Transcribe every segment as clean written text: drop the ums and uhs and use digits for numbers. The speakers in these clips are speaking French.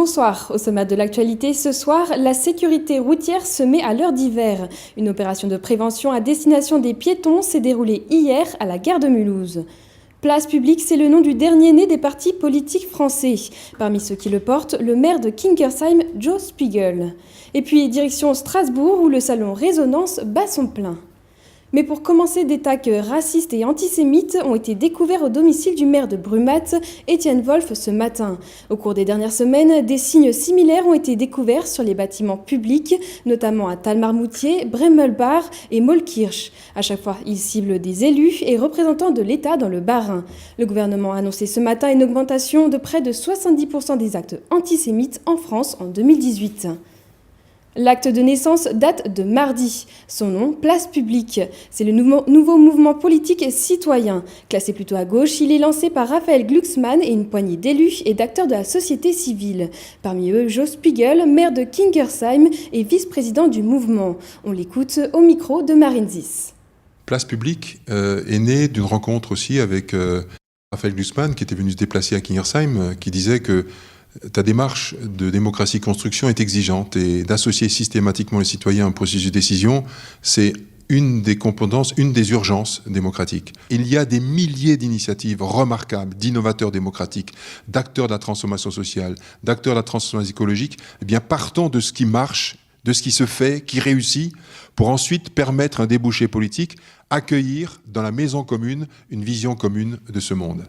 Bonsoir. Au sommaire de l'actualité ce soir, la sécurité routière se met à l'heure d'hiver. Une opération de prévention à destination des piétons s'est déroulée hier à la gare de Mulhouse. Place publique, c'est le nom du dernier né des partis politiques français. Parmi ceux qui le portent, le maire de Kingersheim, Joe Spiegel. Et puis direction Strasbourg où le salon Résonance bat son plein. Mais pour commencer, des tags racistes et antisémites ont été découverts au domicile du maire de Brumath, Étienne Wolf, ce matin. Au cours des dernières semaines, des signes similaires ont été découverts sur les bâtiments publics, notamment à Talmarmoutier, Bremelbach et Mollkirch. À chaque fois, ils ciblent des élus et représentants de l'État dans le Bas-Rhin. Le gouvernement a annoncé ce matin une augmentation de près de 70% des actes antisémites en France en 2018. L'acte de naissance date de mardi. Son nom, Place publique. C'est le nouveau mouvement politique citoyen. Classé plutôt à gauche, il est lancé par Raphaël Glucksmann et une poignée d'élus et d'acteurs de la société civile. Parmi eux, Joe Spiegel, maire de Kingersheim et vice-président du mouvement. On l'écoute au micro de Marine Zis. Place publique est née d'une rencontre aussi avec Raphaël Glucksmann qui était venu se déplacer à Kingersheim, qui disait que ta démarche de démocratie-construction est exigeante et d'associer systématiquement les citoyens à un processus de décision, c'est une des composantes, une des urgences démocratiques. Il y a des milliers d'initiatives remarquables, d'innovateurs démocratiques, d'acteurs de la transformation sociale, d'acteurs de la transformation écologique. Eh bien, partons de ce qui marche, de ce qui se fait, qui réussit, pour ensuite permettre un débouché politique, accueillir dans la maison commune une vision commune de ce monde.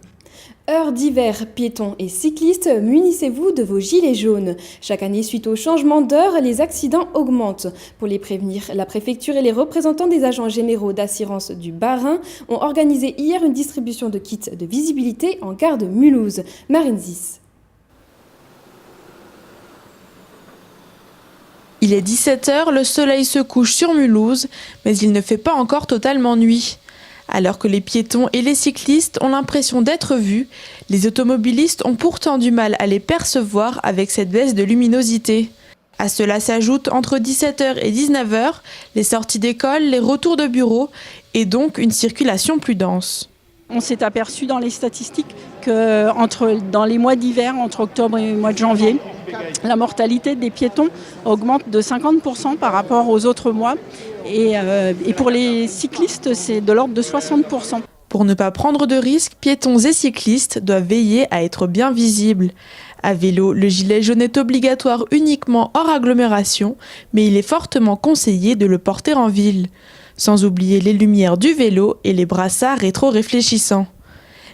Heure d'hiver, piétons et cyclistes, munissez-vous de vos gilets jaunes. Chaque année, suite au changement d'heure, les accidents augmentent. Pour les prévenir, la préfecture et les représentants des agents généraux d'assurance du Bas-Rhin ont organisé hier une distribution de kits de visibilité en gare de Mulhouse. Marine Zis. Il est 17h, le soleil se couche sur Mulhouse, mais il ne fait pas encore totalement nuit. Alors que les piétons et les cyclistes ont l'impression d'être vus, les automobilistes ont pourtant du mal à les percevoir avec cette baisse de luminosité. À cela s'ajoutent entre 17h et 19h les sorties d'école, les retours de bureau et donc une circulation plus dense. On s'est aperçu dans les statistiques que dans les mois d'hiver, entre octobre et le mois de janvier, la mortalité des piétons augmente de 50% par rapport aux autres mois. Et pour les cyclistes, c'est de l'ordre de 60%. Pour ne pas prendre de risques, piétons et cyclistes doivent veiller à être bien visibles. À vélo, le gilet jaune est obligatoire uniquement hors agglomération, mais il est fortement conseillé de le porter en ville. Sans oublier les lumières du vélo et les brassards rétro-réfléchissants.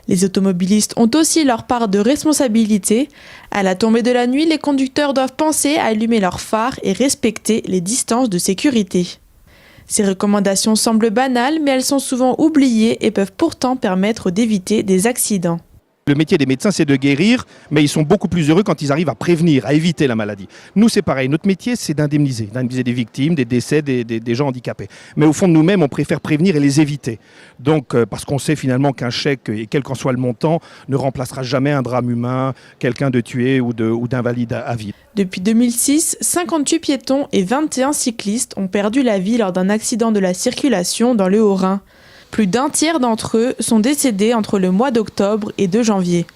Les automobilistes ont aussi leur part de responsabilité. À la tombée de la nuit, les conducteurs doivent penser à allumer leurs phares et respecter les distances de sécurité. Ces recommandations semblent banales, mais elles sont souvent oubliées et peuvent pourtant permettre d'éviter des accidents. Le métier des médecins, c'est de guérir, mais ils sont beaucoup plus heureux quand ils arrivent à prévenir, à éviter la maladie. Nous, c'est pareil. Notre métier, c'est d'indemniser des victimes, des décès, des gens handicapés. Mais au fond de nous-mêmes, on préfère prévenir et les éviter. Donc, parce qu'on sait finalement qu'un chèque, et quel qu'en soit le montant, ne remplacera jamais un drame humain, quelqu'un de tué ou d'invalide à vie. Depuis 2006, 58 piétons et 21 cyclistes ont perdu la vie lors d'un accident de la circulation dans le Haut-Rhin. Plus d'un tiers d'entre eux sont décédés entre le mois d'octobre et de janvier.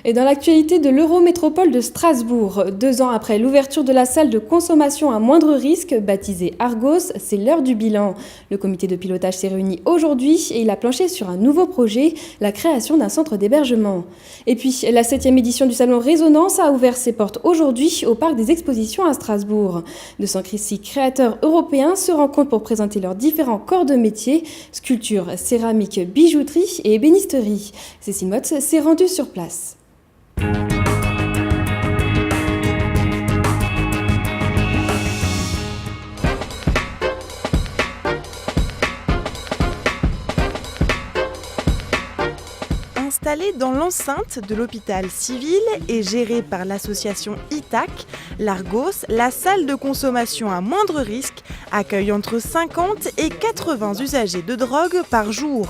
Et dans l'actualité de l'Eurométropole de Strasbourg, 2 ans après l'ouverture de la salle de consommation à moindre risque, baptisée Argos, c'est l'heure du bilan. Le comité de pilotage s'est réuni aujourd'hui et il a planché sur un nouveau projet, la création d'un centre d'hébergement. Et puis, la 7e édition du salon Résonance a ouvert ses portes aujourd'hui au parc des expositions à Strasbourg. 206 créateurs européens se rencontrent pour présenter leurs différents corps de métier, sculpture, céramique, bijouterie et ébénisterie. Cécile Motz s'est rendue sur place. Installée dans l'enceinte de l'hôpital civil et gérée par l'association ITAC, l'Argos, la salle de consommation à moindre risque, accueille entre 50 et 80 usagers de drogue par jour.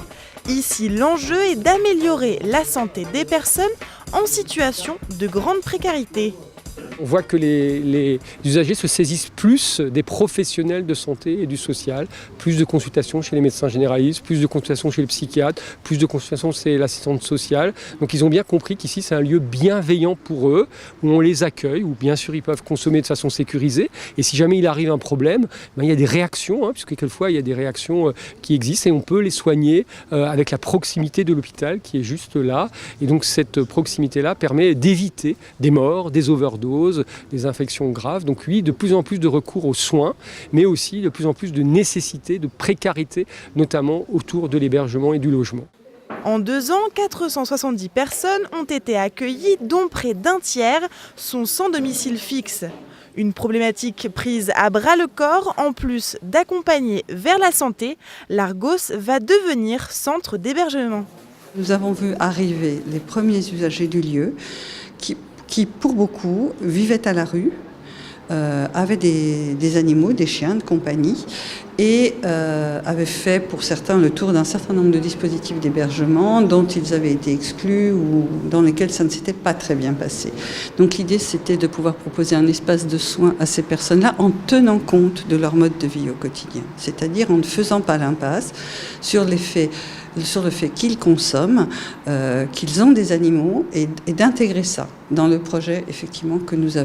Ici, l'enjeu est d'améliorer la santé des personnes en situation de grande précarité. On voit que les usagers se saisissent plus des professionnels de santé et du social, plus de consultations chez les médecins généralistes, plus de consultations chez les psychiatres, plus de consultations chez l'assistante sociale. Donc ils ont bien compris qu'ici c'est un lieu bienveillant pour eux, où on les accueille, où bien sûr ils peuvent consommer de façon sécurisée. Et si jamais il arrive un problème, il y a des réactions, puisque quelquefois il y a des réactions qui existent et on peut les soigner avec la proximité de l'hôpital qui est juste là. Et donc cette proximité-là permet d'éviter des morts, des overdoses, des infections graves. Donc oui, de plus en plus de recours aux soins, mais aussi de plus en plus de nécessité, de précarité, notamment autour de l'hébergement et du logement. En 2 ans, 470 personnes ont été accueillies, dont près d'un tiers sont sans domicile fixe. Une problématique prise à bras-le-corps, en plus d'accompagner vers la santé, l'Argos va devenir centre d'hébergement. Nous avons vu arriver les premiers usagers du lieu qui pour beaucoup, vivaient à la rue, avaient des animaux, des chiens de compagnie, et avaient fait pour certains le tour d'un certain nombre de dispositifs d'hébergement dont ils avaient été exclus ou dans lesquels ça ne s'était pas très bien passé. Donc l'idée, c'était de pouvoir proposer un espace de soins à ces personnes-là en tenant compte de leur mode de vie au quotidien, c'est-à-dire en ne faisant pas l'impasse sur le fait qu'ils consomment, qu'ils ont des animaux et d'intégrer ça dans le projet effectivement que nous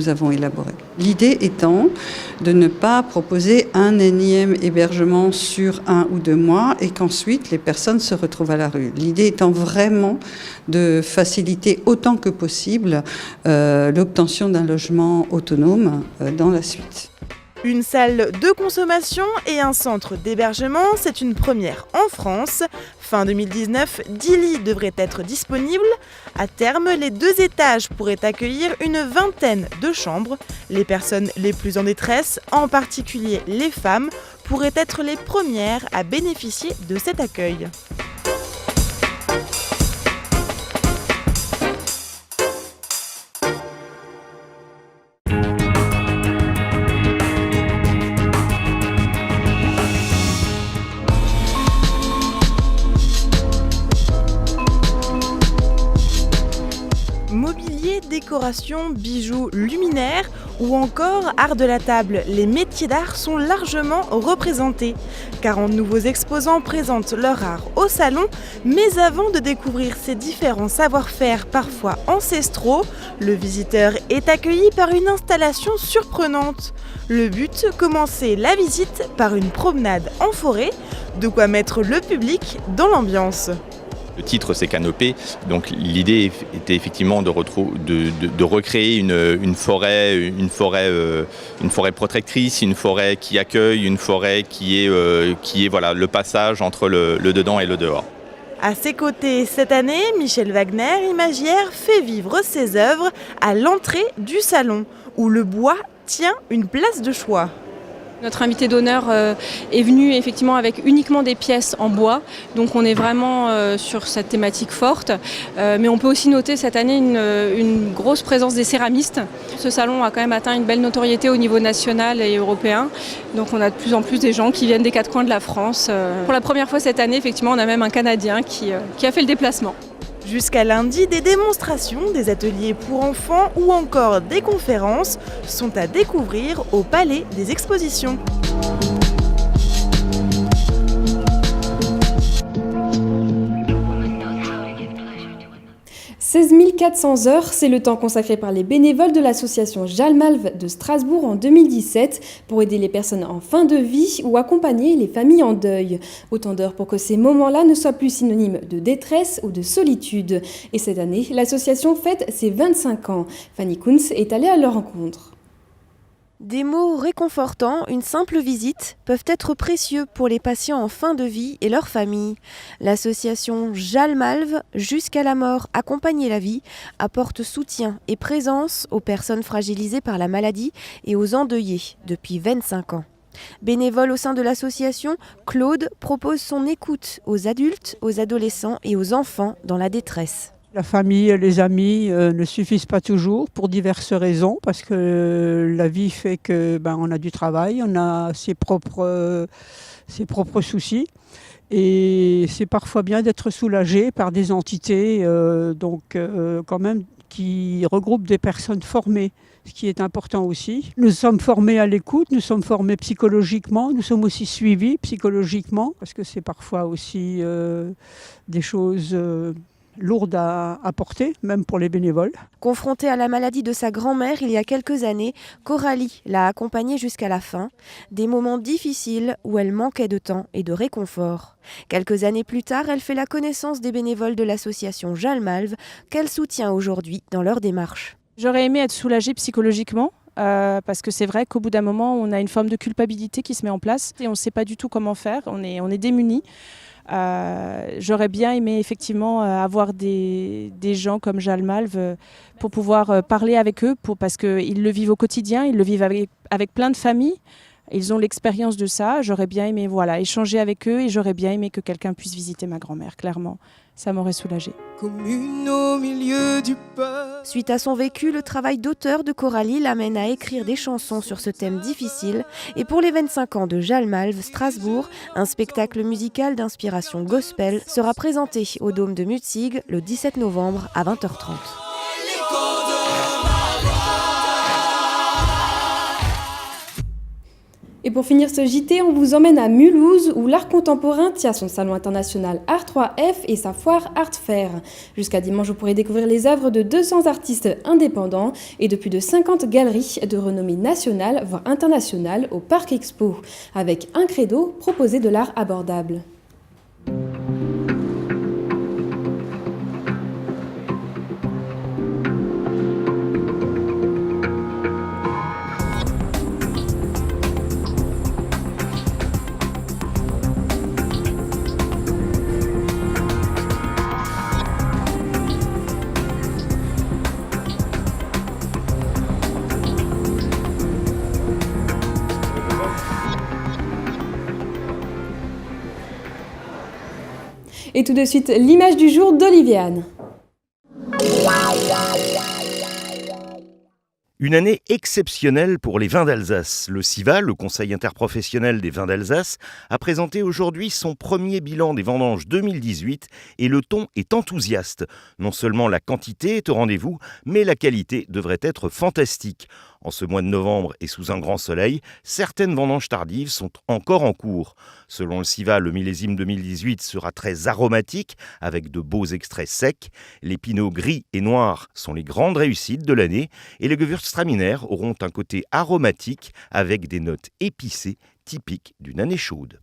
avons élaboré. L'idée étant de ne pas proposer un énième hébergement sur 1 ou 2 mois et qu'ensuite les personnes se retrouvent à la rue. L'idée étant vraiment de faciliter autant que possible l'obtention d'un logement autonome dans la suite. Une salle de consommation et un centre d'hébergement, c'est une première en France. Fin 2019, 10 lits devraient être disponibles. À terme, les 2 étages pourraient accueillir une vingtaine de chambres. Les personnes les plus en détresse, en particulier les femmes, pourraient être les premières à bénéficier de cet accueil. Mobilier, décoration, bijoux, luminaires ou encore art de la table, les métiers d'art sont largement représentés. 40 nouveaux exposants présentent leur art au salon, mais avant de découvrir ces différents savoir-faire parfois ancestraux, le visiteur est accueilli par une installation surprenante. Le but, commencer la visite par une promenade en forêt, de quoi mettre le public dans l'ambiance. Le titre, c'est Canopée, donc l'idée était effectivement de recréer une forêt protectrice, une forêt qui accueille, une forêt qui est voilà, le passage entre le dedans et le dehors. À ses côtés, cette année, Michel Wagner, imagière, fait vivre ses œuvres à l'entrée du salon, où le bois tient une place de choix. Notre invité d'honneur est venu effectivement avec uniquement des pièces en bois, donc on est vraiment sur cette thématique forte. Mais on peut aussi noter cette année une grosse présence des céramistes. Ce salon a quand même atteint une belle notoriété au niveau national et européen, donc on a de plus en plus des gens qui viennent des 4 coins de la France. Pour la première fois cette année, effectivement, on a même un Canadien qui a fait le déplacement. Jusqu'à lundi, des démonstrations, des ateliers pour enfants ou encore des conférences sont à découvrir au Palais des Expositions. « 16 400 heures, c'est le temps consacré par les bénévoles de l'association Jalmalve de Strasbourg en 2017 pour aider les personnes en fin de vie ou accompagner les familles en deuil. Autant d'heures pour que ces moments-là ne soient plus synonymes de détresse ou de solitude. Et cette année, l'association fête ses 25 ans. Fanny Kunz est allée à leur rencontre. Des mots réconfortants, une simple visite, peuvent être précieux pour les patients en fin de vie et leurs familles. L'association Jalmalve, jusqu'à la mort, accompagner la vie, apporte soutien et présence aux personnes fragilisées par la maladie et aux endeuillés depuis 25 ans. Bénévole au sein de l'association, Claude propose son écoute aux adultes, aux adolescents et aux enfants dans la détresse. La famille et les amis ne suffisent pas toujours pour diverses raisons, parce que la vie fait que on a du travail, on a ses propres soucis. Et c'est parfois bien d'être soulagé par des entités quand même qui regroupe des personnes formées, ce qui est important aussi. Nous sommes formés à l'écoute, nous sommes formés psychologiquement, nous sommes aussi suivis psychologiquement, parce que c'est parfois aussi des choses lourdes à porter, même pour les bénévoles. Confrontée à la maladie de sa grand-mère il y a quelques années, Coralie l'a accompagnée jusqu'à la fin. Des moments difficiles où elle manquait de temps et de réconfort. Quelques années plus tard, elle fait la connaissance des bénévoles de l'association Jalmalve, qu'elle soutient aujourd'hui dans leur démarche. J'aurais aimé être soulagée psychologiquement. Parce que c'est vrai qu'au bout d'un moment, on a une forme de culpabilité qui se met en place et on ne sait pas du tout comment faire, on est démunis. J'aurais bien aimé effectivement avoir des gens comme Jalmalve pour pouvoir parler avec eux, parce qu'ils le vivent au quotidien, ils le vivent avec plein de familles. Ils ont l'expérience de ça. J'aurais bien aimé échanger avec eux et j'aurais bien aimé que quelqu'un puisse visiter ma grand-mère, clairement. Ça m'aurait soulagée. Commune au milieu du peuple. Suite à son vécu, le travail d'auteur de Coralie l'amène à écrire des chansons sur ce thème difficile. Et pour les 25 ans de Jalmalve Strasbourg, un spectacle musical d'inspiration gospel sera présenté au Dôme de Mutzig le 17 novembre à 20h30. Et pour finir ce JT, on vous emmène à Mulhouse où l'art contemporain tient son salon international Art 3F et sa foire Art Fair. Jusqu'à dimanche, vous pourrez découvrir les œuvres de 200 artistes indépendants et de plus de 50 galeries de renommée nationale, voire internationale au Parc Expo, avec un credo, proposer de l'art abordable. Et tout de suite, l'image du jour d'Oliviane. Une année exceptionnelle pour les vins d'Alsace. Le CIVA, le Conseil interprofessionnel des vins d'Alsace, a présenté aujourd'hui son premier bilan des vendanges 2018 et le ton est enthousiaste. Non seulement la quantité est au rendez-vous, mais la qualité devrait être fantastique. En ce mois de novembre et sous un grand soleil, certaines vendanges tardives sont encore en cours. Selon le CIVA, le millésime 2018 sera très aromatique avec de beaux extraits secs. Les pinots gris et noirs sont les grandes réussites de l'année et les Gewürztraminer auront un côté aromatique avec des notes épicées typiques d'une année chaude.